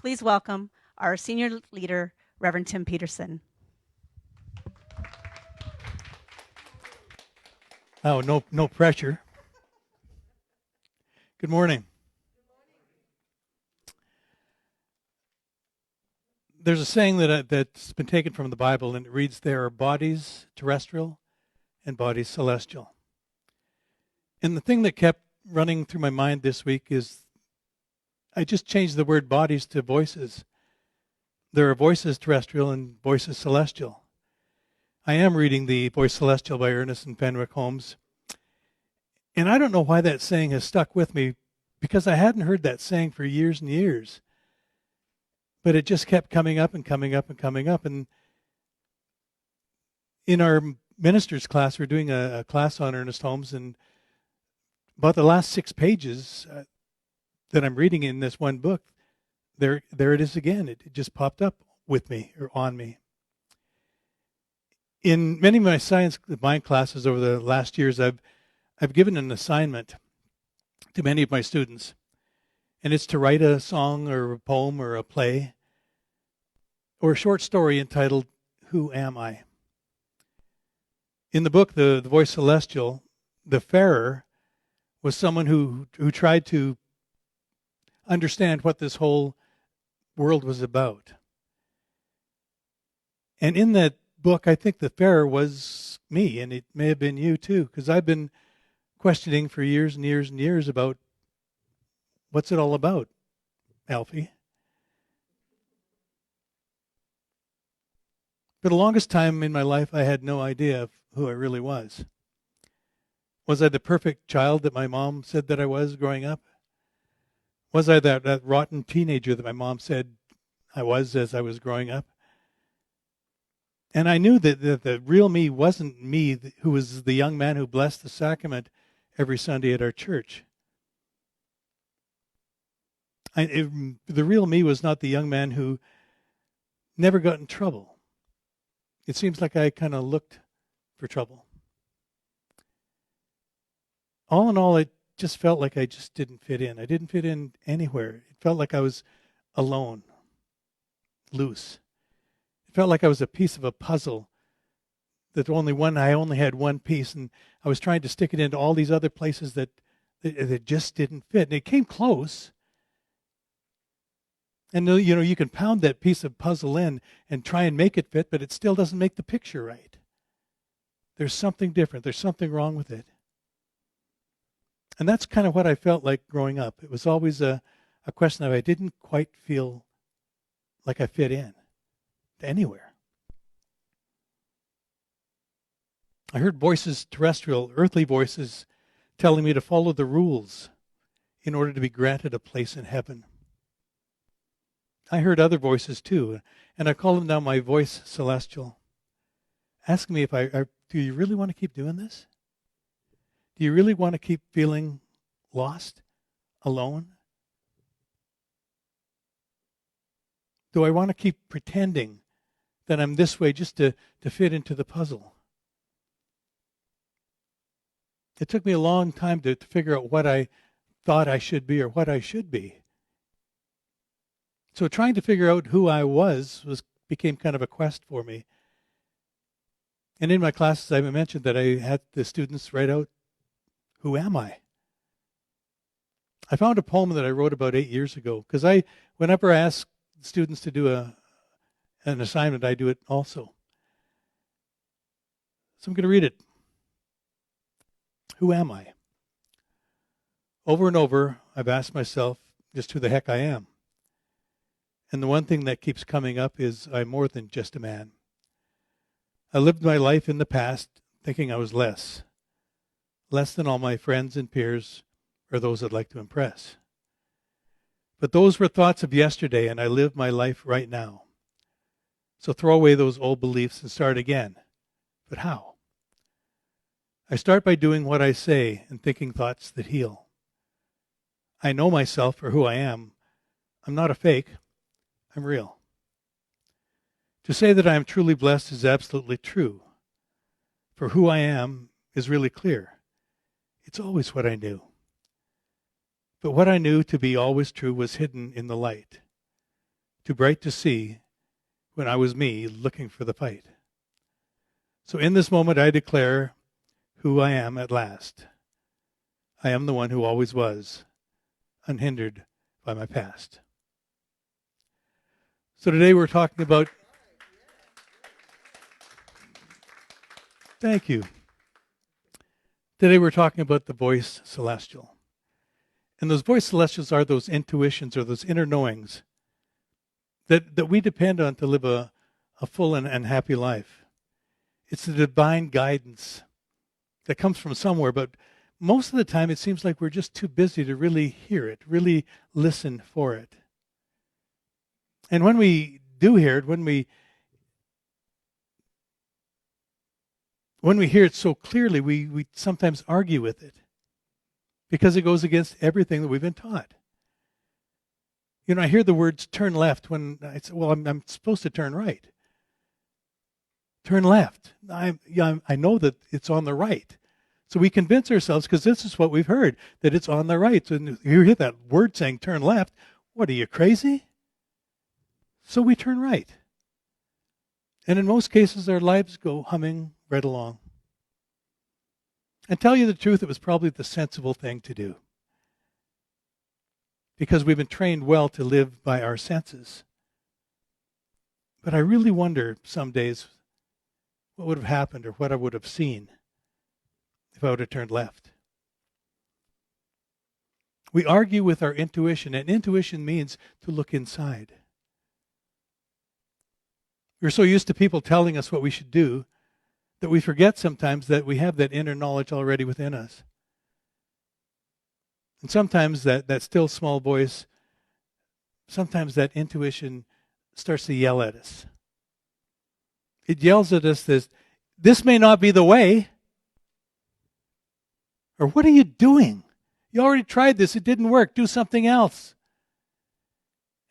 Please welcome our senior leader, Reverend Tim Peterson. Oh, no pressure. Good morning. There's a saying that's been taken from the Bible, and it reads, "There are bodies terrestrial and bodies celestial." And the thing that kept running through my mind this week is I just changed the word bodies to voices. There are voices terrestrial and voices celestial. I am reading The Voice Celestial by Ernest and Fenwick Holmes. And I don't know why that saying has stuck with me, because I hadn't heard that saying for years and years. But it just kept coming up and coming up and coming up. And in our ministers class, we're doing a class on Ernest Holmes, and about the last 6 pages that I'm reading in this one book, there it is again. It just popped up with me or on me. In many of my science mind classes over the last years, I've given an assignment to many of my students, and it's to write a song or a poem or a play or a short story entitled, "Who Am I?" In the book, The Voice Celestial, the farer was someone who tried to understand what this whole world was about. And in that book, I think the farer was me, and it may have been you too, because I've been questioning for years and years and years about what's it all about, Alfie. For the longest time in my life, I had no idea of who I really was. Was I the perfect child that my mom said that I was growing up? Was I that rotten teenager that my mom said I was as I was growing up? And I knew that the real me wasn't me who was the young man who blessed the sacrament every Sunday at our church. The real me was not the young man who never got in trouble. It seems like I kind of looked for trouble. All in all, it just felt like I just didn't fit in. I didn't fit in anywhere. It felt like I was alone, loose. It felt like I was a piece of a puzzle that I only had one piece, and I was trying to stick it into all these other places that just didn't fit. And it came close. And you can pound that piece of puzzle in and try and make it fit, but it still doesn't make the picture right. There's something different. There's something wrong with it. And that's kind of what I felt like growing up. It was always a question of I didn't quite feel like I fit in to anywhere. I heard voices, terrestrial, earthly voices, telling me to follow the rules in order to be granted a place in heaven. I heard other voices too, and I call them now my voice celestial, asking me do you really want to keep doing this? Do you really want to keep feeling lost, alone? Do I want to keep pretending that I'm this way just to fit into the puzzle? It took me a long time to figure out what I thought I should be or what I should be. So trying to figure out who I became kind of a quest for me. And in my classes, I mentioned that I had the students write out, "Who am I?" I found a poem that I wrote about 8 years ago, because whenever I ask students to do an assignment, I do it also. So I'm going to read it. Who am I? Over and over, I've asked myself just who the heck I am. And the one thing that keeps coming up is I'm more than just a man. I lived my life in the past thinking I was less than all my friends and peers or those I'd like to impress. But those were thoughts of yesterday, and I live my life right now. So throw away those old beliefs and start again. But how? I start by doing what I say and thinking thoughts that heal. I know myself for who I am. I'm not a fake. I'm real. To say that I am truly blessed is absolutely true. For who I am is really clear. It's always what I knew. But what I knew to be always true was hidden in the light. too bright to see when I was me looking for the fight. So in this moment I declare who I am at last. I am the one who always was, unhindered by my past. So today we're talking about... Thank you. Today we're talking about the voice celestial. And those voice celestials are those intuitions or those inner knowings that we depend on to live a full and happy life. It's the divine guidance that comes from somewhere, but most of the time it seems like we're just too busy to really hear it, really listen for it. And when we do hear it, when we hear it so clearly, we sometimes argue with it because it goes against everything that we've been taught. You know, I hear the words turn left when I say, well, I'm supposed to turn right. Turn left. I know that it's on the right. So we convince ourselves, because this is what we've heard, that it's on the right. So you hear that word saying turn left. What, are you crazy? So we turn right. And in most cases, our lives go humming right along. And tell you the truth, it was probably the sensible thing to do. Because we've been trained well to live by our senses. But I really wonder some days what would have happened or what I would have seen if I would have turned left. We argue with our intuition, and intuition means to look inside. We're so used to people telling us what we should do that we forget sometimes that we have that inner knowledge already within us. And sometimes that still small voice, sometimes that intuition starts to yell at us. It yells at us this may not be the way. Or what are you doing? You already tried this, it didn't work, do something else.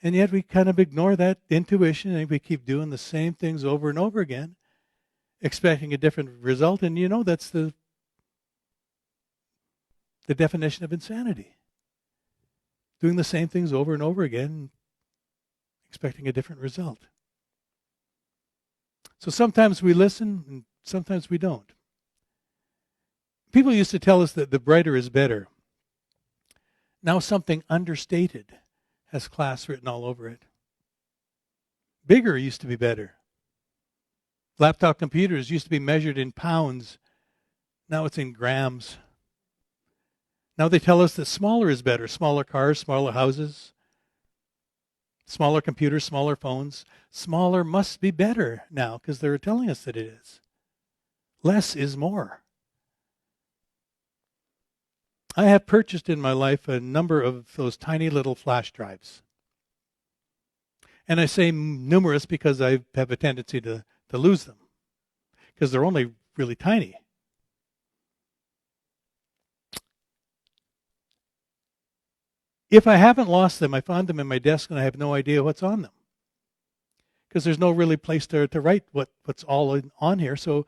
And yet we kind of ignore that intuition and we keep doing the same things over and over again, expecting a different result. And you know, that's the definition of insanity. Doing the same things over and over again, expecting a different result. So sometimes we listen and sometimes we don't. People used to tell us that the brighter is better. Now something understated has class written all over it. Bigger used to be better. Laptop computers used to be measured in pounds. Now it's in grams. Now they tell us that smaller is better. Smaller cars, smaller houses, smaller computers, smaller phones. Smaller must be better now because they're telling us that it is. Less is more. I have purchased in my life a number of those tiny little flash drives. And I say numerous because I have a tendency to lose them, because they're only really tiny. If I haven't lost them, I found them in my desk and I have no idea what's on them, because there's no really place to write what's all on here. So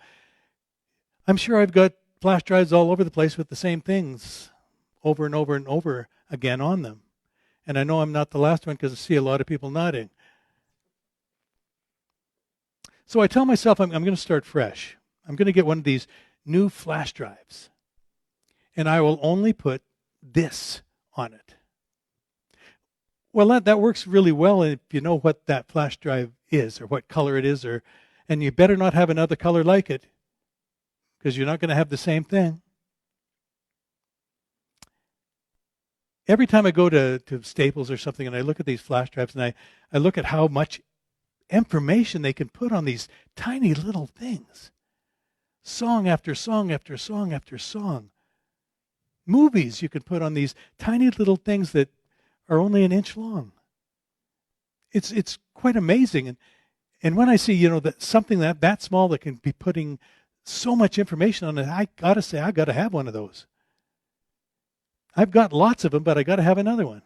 I'm sure I've got flash drives all over the place with the same things over and over and over again on them. And I know I'm not the last one because I see a lot of people nodding. So I tell myself I'm going to start fresh. I'm going to get one of these new flash drives. And I will only put this on it. Well, that works really well if you know what that flash drive is or what color it is, and you better not have another color like it, because you're not going to have the same thing. Every time I go to Staples or something and I look at these flash drives and I look at how much information they can put on these tiny little things. Song after song after song after song. Movies you can put on these tiny little things that are only an inch long. It's quite amazing. And when I see, that something that small that can be putting so much information on it, I got to say, I got to have one of those. I've got lots of them, but I got to have another one.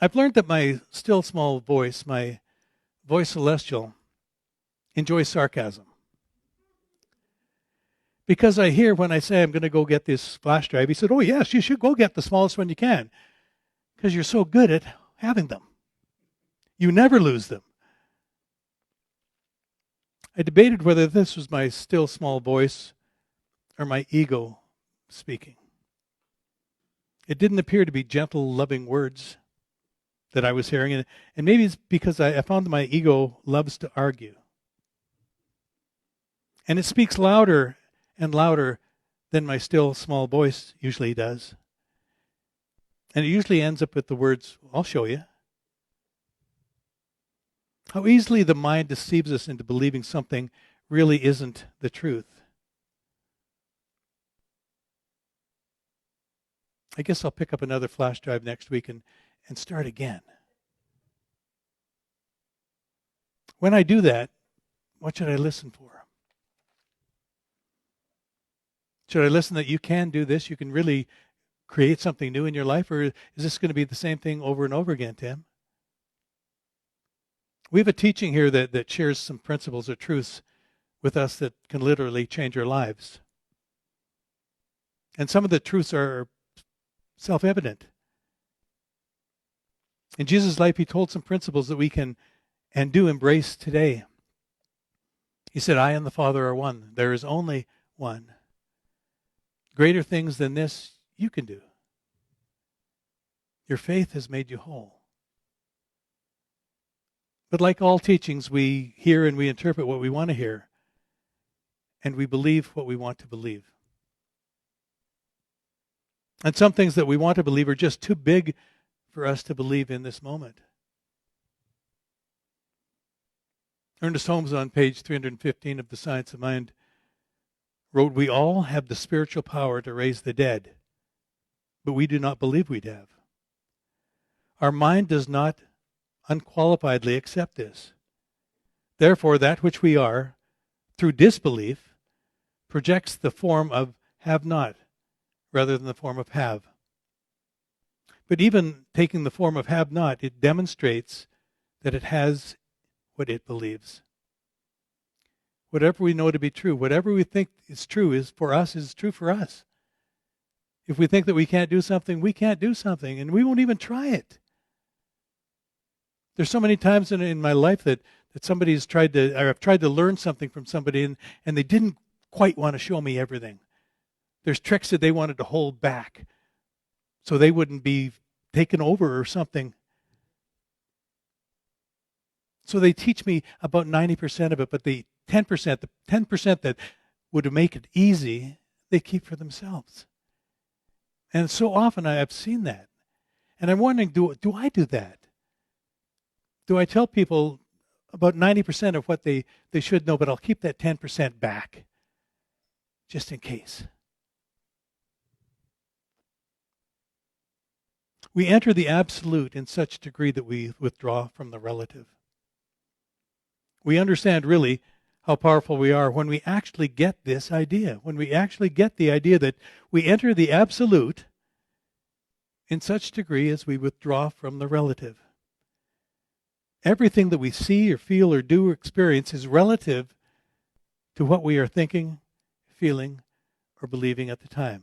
I've learned that my still small voice, my voice celestial, enjoys sarcasm. Because I hear when I say I'm going to go get this flash drive, he said, oh yes, you should go get the smallest one you can. Because you're so good at having them. You never lose them. I debated whether this was my still small voice or my ego speaking. It didn't appear to be gentle, loving words that I was hearing. And maybe it's because I found that my ego loves to argue. And it speaks louder and louder than my still small voice usually does. And it usually ends up with the words, I'll show you. How easily the mind deceives us into believing something really isn't the truth. I guess I'll pick up another flash drive next week and start again. When I do that, what should I listen for? Should I listen that you can do this? You can really create something new in your life? Or is this going to be the same thing over and over again, Tim? We have a teaching here that shares some principles or truths with us that can literally change our lives. And some of the truths are self-evident. In Jesus' life, he told some principles that we can and do embrace today. He said, I and the Father are one. There is only one. Greater things than this you can do. Your faith has made you whole. But like all teachings, we hear and we interpret what we want to hear. And we believe what we want to believe. And some things that we want to believe are just too big for us to believe in this moment. Ernest Holmes on page 315 of The Science of Mind wrote, we all have the spiritual power to raise the dead, but we do not believe we'd have. Our mind does not unqualifiedly accept this. Therefore, that which we are, through disbelief, projects the form of have not, rather than the form of have. But even taking the form of have not, it demonstrates that it has what it believes. Whatever we know to be true, whatever we think is true is for us is true for us. If we think that we can't do something, we can't do something, and we won't even try it. There's so many times in my life that somebody's tried to, or I've tried to learn something from somebody, and they didn't quite want to show me everything. There's tricks that they wanted to hold back so they wouldn't be taken over or something. So they teach me about 90% of it, but the 10% that would make it easy, they keep for themselves. And so often I've seen that. And I'm wondering, do I do that? Do I tell people about 90% of what they should know, but I'll keep that 10% back, just in case? We enter the absolute in such degree that we withdraw from the relative. We understand really how powerful we are when we actually get this idea, when we actually get the idea that we enter the absolute in such degree as we withdraw from the relative. Everything that we see or feel or do or experience is relative to what we are thinking, feeling, or believing at the time.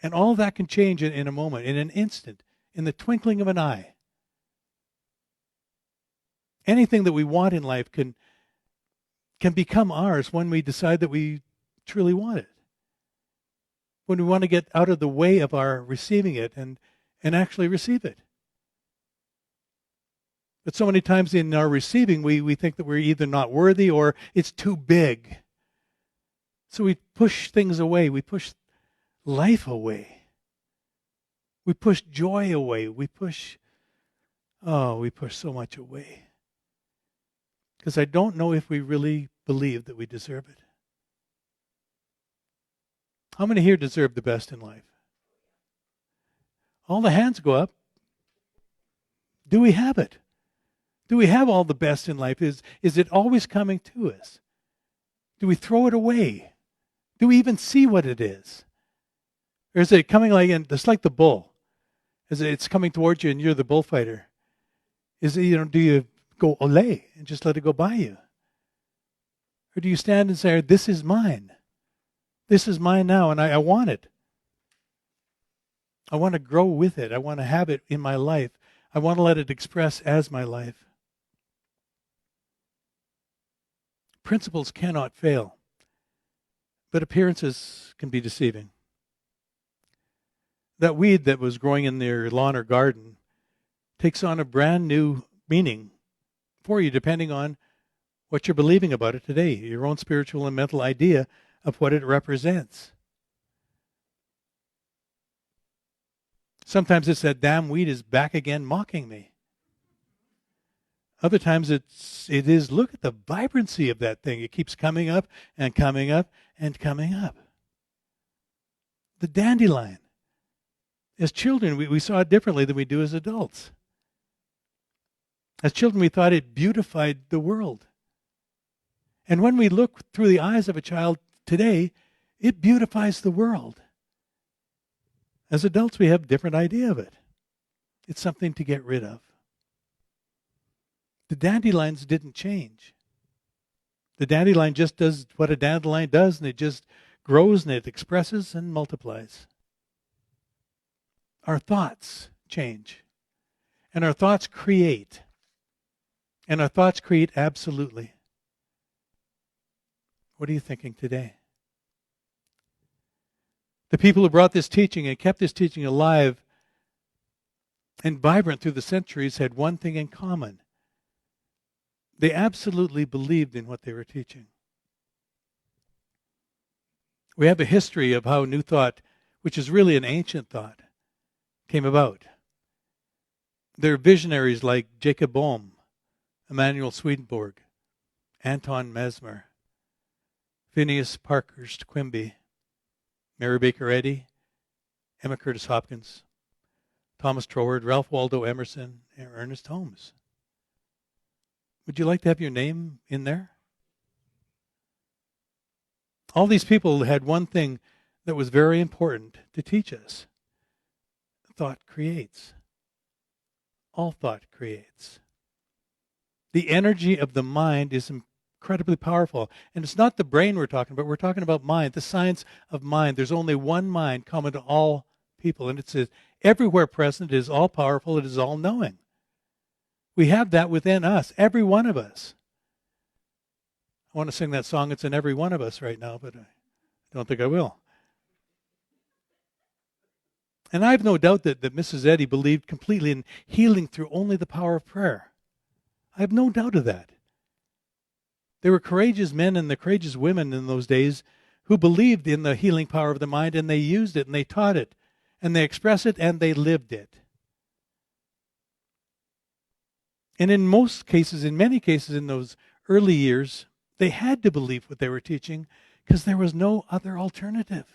And all that can change in a moment, in an instant, in the twinkling of an eye. Anything that we want in life can become ours when we decide that we truly want it. When we want to get out of the way of our receiving it and actually receive it. But so many times in our receiving, we think that we're either not worthy or it's too big. So we push things away. We push life away. We push joy away. We push so much away. Because I don't know if we really believe that we deserve it. How many here deserve the best in life? All the hands go up. Do we have it? Do we have all the best in life? Is it always coming to us? Do we throw it away? Do we even see what it is? Or is it coming just like the bull? It's coming towards you and you're the bullfighter. Do you go ole and just let it go by you? Or do you stand and say, this is mine. This is mine now and I want it. I want to grow with it. I want to have it in my life. I want to let it express as my life. Principles cannot fail, but appearances can be deceiving. That weed that was growing in their lawn or garden takes on a brand new meaning for you depending on what you're believing about it today, your own spiritual and mental idea of what it represents. Sometimes it's that damn weed is back again mocking me. Other times it is, look at the vibrancy of that thing. It keeps coming up and coming up and coming up. The dandelion. As children, we saw it differently than we do as adults. As children, we thought it beautified the world. And when we look through the eyes of a child today, it beautifies the world. As adults, we have a different idea of it. It's something to get rid of. The dandelions didn't change. The dandelion just does what a dandelion does, and it just grows and it expresses and multiplies. Our thoughts change. And our thoughts create. And our thoughts create absolutely. What are you thinking today? The people who brought this teaching and kept this teaching alive and vibrant through the centuries had one thing in common. They absolutely believed in what they were teaching. We have a history of how New Thought, which is really an ancient thought, came about. There are visionaries like Jacob Bohm, Emanuel Swedenborg, Anton Mesmer, Phineas Parkhurst Quimby, Mary Baker Eddy, Emma Curtis Hopkins, Thomas Troward, Ralph Waldo Emerson, and Ernest Holmes. Would you like to have your name in there? All these people had one thing that was very important to teach us. Thought creates. All thought creates. The energy of the mind is incredibly powerful. And it's not the brain we're talking about. We're talking about mind, the science of mind. There's only one mind common to all people. And it's everywhere present. It is all powerful. It is all knowing. We have that within us, every one of us. I want to sing that song, It's in Every One of Us right now, but I don't think I will. And I have no doubt that Mrs. Eddy believed completely in healing through only the power of prayer. I have no doubt of that. There were courageous men and the courageous women in those days who believed in the healing power of the mind, and they used it, and they taught it, and they expressed it, and they lived it. And in most cases, in many cases in those early years, they had to believe what they were teaching because there was no other alternative.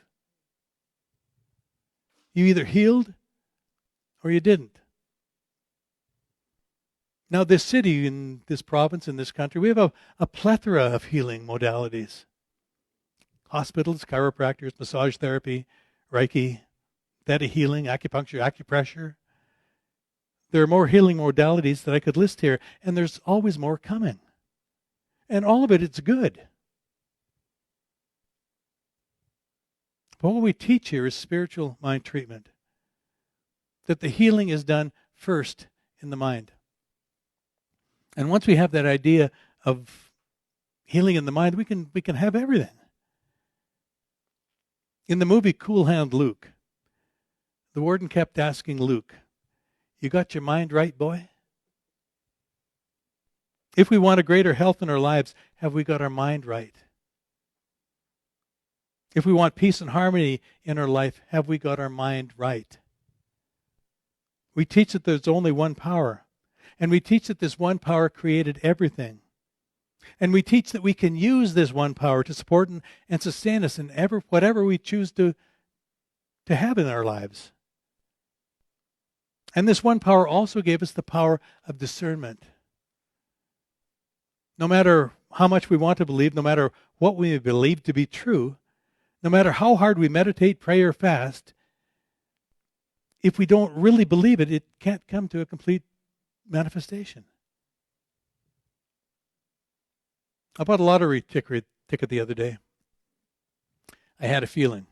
You either healed or you didn't. Now, this city, in this province, in this country, we have a plethora of healing modalities. Hospitals, chiropractors, massage therapy, Reiki, theta healing, acupuncture, acupressure. There are more healing modalities that I could list here, and there's always more coming. And all of it, it's good. But what we teach here is spiritual mind treatment. That the healing is done first in the mind. And once we have that idea of healing in the mind, we can have everything. In the movie Cool Hand Luke, the warden kept asking Luke, "You got your mind right, boy?" If we want a greater health in our lives, have we got our mind right? If we want peace and harmony in our life, have we got our mind right? We teach that there's only one power. And we teach that this one power created everything. And we teach that we can use this one power to support and sustain us in whatever we choose to have in our lives. And this one power also gave us the power of discernment. No matter how much we want to believe, no matter what we believe to be true, no matter how hard we meditate, pray, or fast, if we don't really believe it, it can't come to a complete manifestation. I bought a lottery ticket the other day. I had a feeling.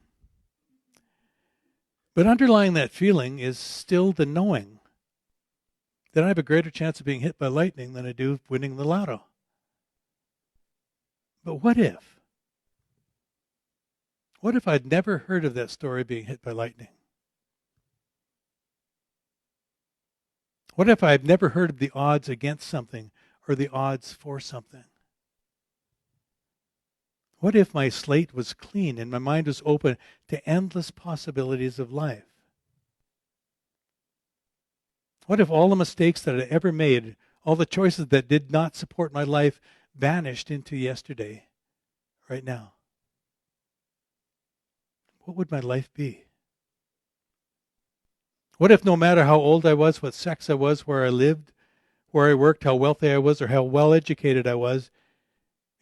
But underlying that feeling is still the knowing that I have a greater chance of being hit by lightning than I do of winning the lotto. But what if? What if I'd never heard of that story being hit by lightning? What if I'd never heard of the odds against something or the odds for something? What if my slate was clean and my mind was open to endless possibilities of life? What if all the mistakes that I ever made, all the choices that did not support my life, vanished into yesterday, right now? What would my life be? What if no matter how old I was, what sex I was, where I lived, where I worked, how wealthy I was, or how well educated I was,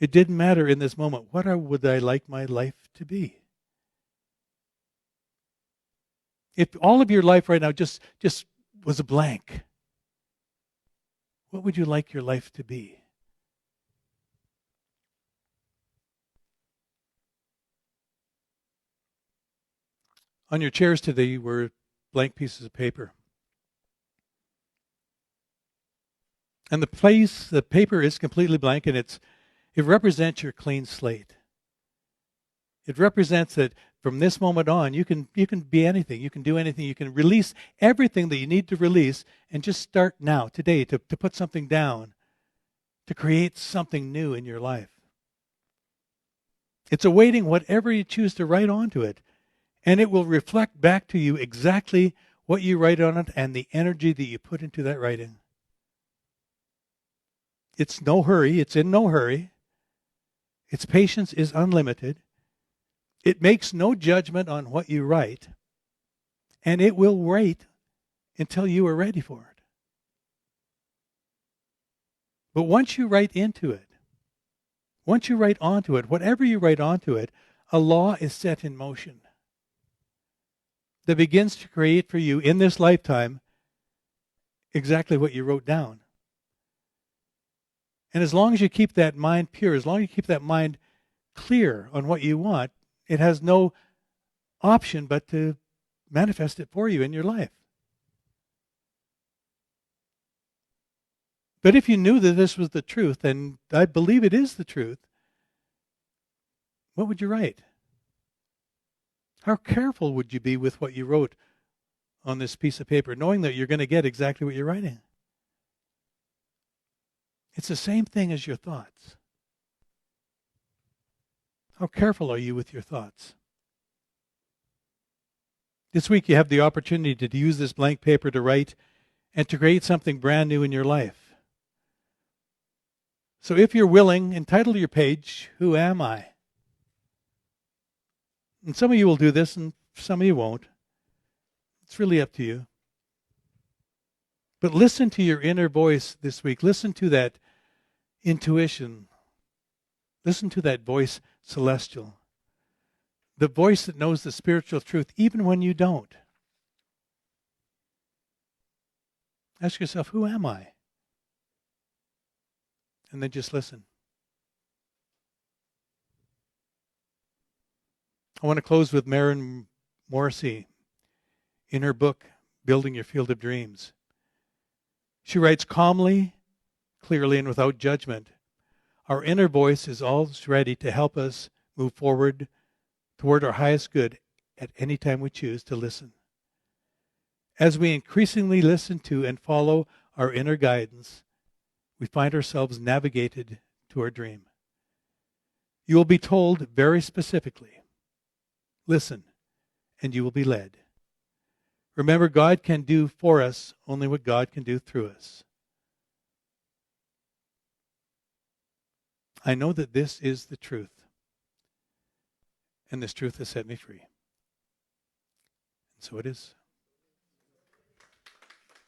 it didn't matter in this moment. What would I like my life to be? If all of your life right now just was a blank, what would you like your life to be? On your chairs today were blank pieces of paper. And the paper is completely blank, and it represents your clean slate. It represents that from this moment on, you can be anything, you can do anything, you can release everything that you need to release, and just start now, today, to put something down, to create something new in your life. It's awaiting whatever you choose to write onto it, and it will reflect back to you exactly what you write on it and the energy that you put into that writing. It's no hurry. It's in no hurry. Its patience is unlimited. It makes no judgment on what you write, and it will wait until you are ready for it. But once you write into it, once you write onto it, whatever you write onto it, a law is set in motion that begins to create for you in this lifetime exactly what you wrote down. And as long as you keep that mind pure, as long as you keep that mind clear on what you want, it has no option but to manifest it for you in your life. But if you knew that this was the truth, and I believe it is the truth, what would you write? How careful would you be with what you wrote on this piece of paper, knowing that you're going to get exactly what you're writing? It's the same thing as your thoughts. How careful are you with your thoughts? This week you have the opportunity to use this blank paper to write and to create something brand new in your life. So if you're willing, entitle your page, "Who Am I?" And some of you will do this and some of you won't. It's really up to you. But listen to your inner voice this week. Listen to that intuition. Listen to that voice celestial. The voice that knows the spiritual truth even when you don't. Ask yourself, who am I? And then just listen. I want to close with Maren Morrissey in her book, Building Your Field of Dreams. She writes, calmly, clearly, and without judgment, our inner voice is always ready to help us move forward toward our highest good at any time we choose to listen. As we increasingly listen to and follow our inner guidance, we find ourselves navigated to our dream. You will be told very specifically, listen, and you will be led. Remember, God can do for us only what God can do through us. I know that this is the truth, and this truth has set me free. And so it is.